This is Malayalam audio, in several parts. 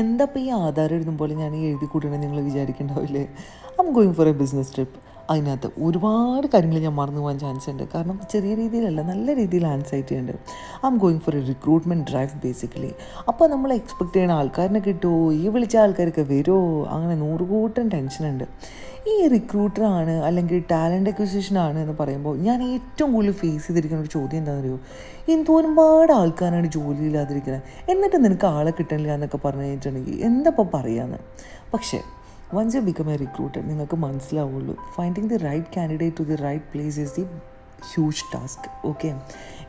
എന്താ ഇപ്പോൾ ഈ ആധാരം എഴുതും പോലെ ഞാൻ ഈ എഴുതി കൂട്ടണമെന്ന് നിങ്ങൾ വിചാരിക്കണ്ടാവില്ലേ? I am going for a business trip. അതിനകത്ത് ഒരുപാട് കാര്യങ്ങൾ ഞാൻ മറന്നു പോകാൻ ചാൻസ് ഉണ്ട്. കാരണം ചെറിയ രീതിയിലല്ല, നല്ല രീതിയിൽ ആൻസൈറ്റി ഉണ്ട്. I am going for A recruitment drive basically. അപ്പോൾ നമ്മൾ എക്സ്പെക്റ്റ് ചെയ്യുന്ന ആൾക്കാരിനെ കിട്ടുമോ, ഈ വിളിച്ച ആൾക്കാരൊക്കെ വരുമോ, അങ്ങനെ നൂറുകൂട്ടം ടെൻഷനുണ്ട്. ഈ റിക്രൂട്ടറാണ് അല്ലെങ്കിൽ ടാലൻ്റ് അക്വിസിഷനാണ് എന്ന് പറയുമ്പോൾ ഞാൻ ഏറ്റവും കൂടുതൽ ഫേസ് ചെയ്തിരിക്കുന്ന ഒരു ചോദ്യം എന്താണെന്ന് അറിയുമോ? എന്തോരമ്പാട് ആൾക്കാരാണ് ജോലിയില്ലാതിരിക്കുന്നത്, എന്നിട്ട് നിനക്ക് ആളെ കിട്ടണില്ല എന്നൊക്കെ പറഞ്ഞു കഴിഞ്ഞിട്ടുണ്ടെങ്കിൽ എന്താ പറയാന്ന്. പക്ഷേ once you become a recruiter നിങ്ങൾക്ക് മനസ്സിലാവുള്ളൂ, finding the right candidate to the right place is the huge task. Okay,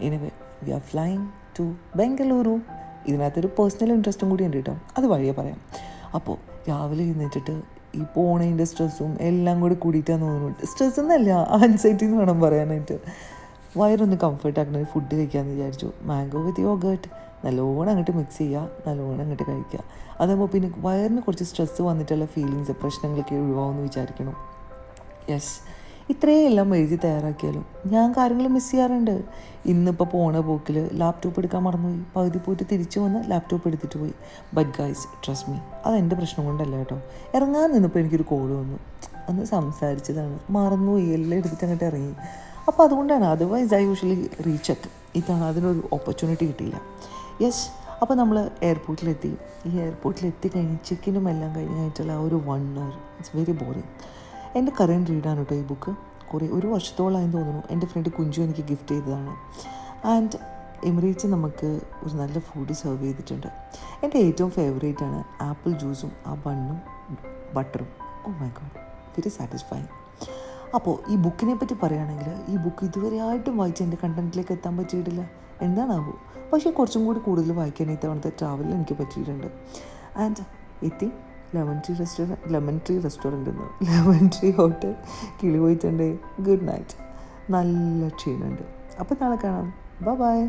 anyway we are flying to Bengaluru. ഇതിനകത്തൊരു പേഴ്സണൽ ഇൻട്രസ്റ്റും കൂടി ഉണ്ട് കേട്ടോ, അത് വഴിയെ പറയാം. അപ്പോൾ രാവിലെ എഴുന്നേറ്റിട്ട് ഈ പോണതിൻ്റെ സ്ട്രെസ്സും എല്ലാം കൂടി കൂടിയിട്ടാന്ന് തോന്നുന്നുണ്ട്. സ്ട്രെസ് എന്നല്ല, ആൻസൈറ്റി എന്ന് വേണം പറയാനായിട്ട്. വയറൊന്ന് കംഫർട്ടാക്കുന്ന ഒരു ഫുഡ് കഴിക്കാമെന്ന് വിചാരിച്ചു. മാംഗോ വിത്ത് യോഗേർട്ട് നല്ലോണം അങ്ങോട്ട് മിക്സ് ചെയ്യുക, നല്ലോണം അങ്ങോട്ട് കഴിക്കുക. അതാകുമ്പോൾ പിന്നെ വയറിന് കുറച്ച് സ്ട്രെസ്സ് വന്നിട്ടുള്ള ഫീലിങ്സ്, പ്രശ്നങ്ങളൊക്കെ ഒഴിവാകുമെന്ന് വിചാരിക്കണം. യെസ്, ഇത്രയും എല്ലാം എഴുതി തയ്യാറാക്കിയാലും ഞാൻ കാര്യങ്ങൾ മിസ് ചെയ്യാറുണ്ട്. ഇന്നിപ്പോൾ പോണ പോക്കിൽ ലാപ്ടോപ്പ് എടുക്കാൻ മറന്നുപോയി. പകുതി പോയിട്ട് തിരിച്ചു വന്ന് ലാപ്ടോപ്പ് എടുത്തിട്ട് പോയി. ബട്ട് ഗൈസ് ട്രസ്റ്റ് മീ, അതെൻ്റെ പ്രശ്നം കൊണ്ടല്ല കേട്ടോ. ഇറങ്ങാൻ നിന്നപ്പോൾ എനിക്കൊരു കോൾ വന്നു, അന്ന് സംസാരിച്ചതാണ്, മറന്നുപോയി, എല്ലാം എടുത്തിട്ട് അങ്ങോട്ട് ഇറങ്ങി. അപ്പോൾ അതുകൊണ്ടാണ്, അതർവൈസ് ഐ യൂഷ്വലി റീചെക്ക്. ഇതാണ്, അതിനൊരു ഓപ്പർച്യൂണിറ്റി കിട്ടിയില്ല. യെസ്, അപ്പോൾ നമ്മൾ എയർപോർട്ടിലെത്തി. ഈ എയർപോർട്ടിലെത്തി കഴിഞ്ഞ് ചെക്കിനും എല്ലാം കഴിഞ്ഞായിട്ടുള്ള ആ ഒരു 1 hour ഇറ്റ്സ് വെരി ബോറിങ്. എൻ്റെ കറൻറ്റ് റീഡാണ് കേട്ടോ ഈ ബുക്ക്. ഒരു വർഷത്തോളമായെന്ന് തോന്നുന്നു. എൻ്റെ ഫ്രണ്ട് കുഞ്ചു എനിക്ക് ഗിഫ്റ്റ് ചെയ്തതാണ്. ആൻഡ് എമിറേറ്റ്സ് നമുക്ക് ഒരു നല്ല ഫുഡ് സെർവ് ചെയ്തിട്ടുണ്ട്. എൻ്റെ ഏറ്റവും ഫേവറേറ്റാണ് ആപ്പിൾ ജ്യൂസും ആ ബണ്ണും ബട്ടറും. Oh my god, very satisfying. അപ്പോൾ ഈ ബുക്കിനെ പറ്റി പറയുകയാണെങ്കിൽ, ഈ ബുക്ക് ഇതുവരെയായിട്ടും വായിച്ച് എൻ്റെ കണ്ടൻറ്റിലേക്ക് എത്താൻ പറ്റിയിട്ടില്ല. എന്താണാവോ, പക്ഷേ കുറച്ചും കൂടി കൂടുതൽ വായിക്കാൻ ഇത്തവണത്തെ ട്രാവലിൽ എനിക്ക് പറ്റിയിട്ടുണ്ട്. ആൻഡ് എത്തി ലെമൺ ട്രീ റെസ്റ്റോറൻറ്റ് എന്ന്, ലെമൺ ട്രീ ഹോട്ടൽ, കിളി പോയിട്ടുണ്ട്. Good night. നല്ല ക്ഷീണമുണ്ട്. അപ്പോൾ നാളെ കാണാം. ബൈ.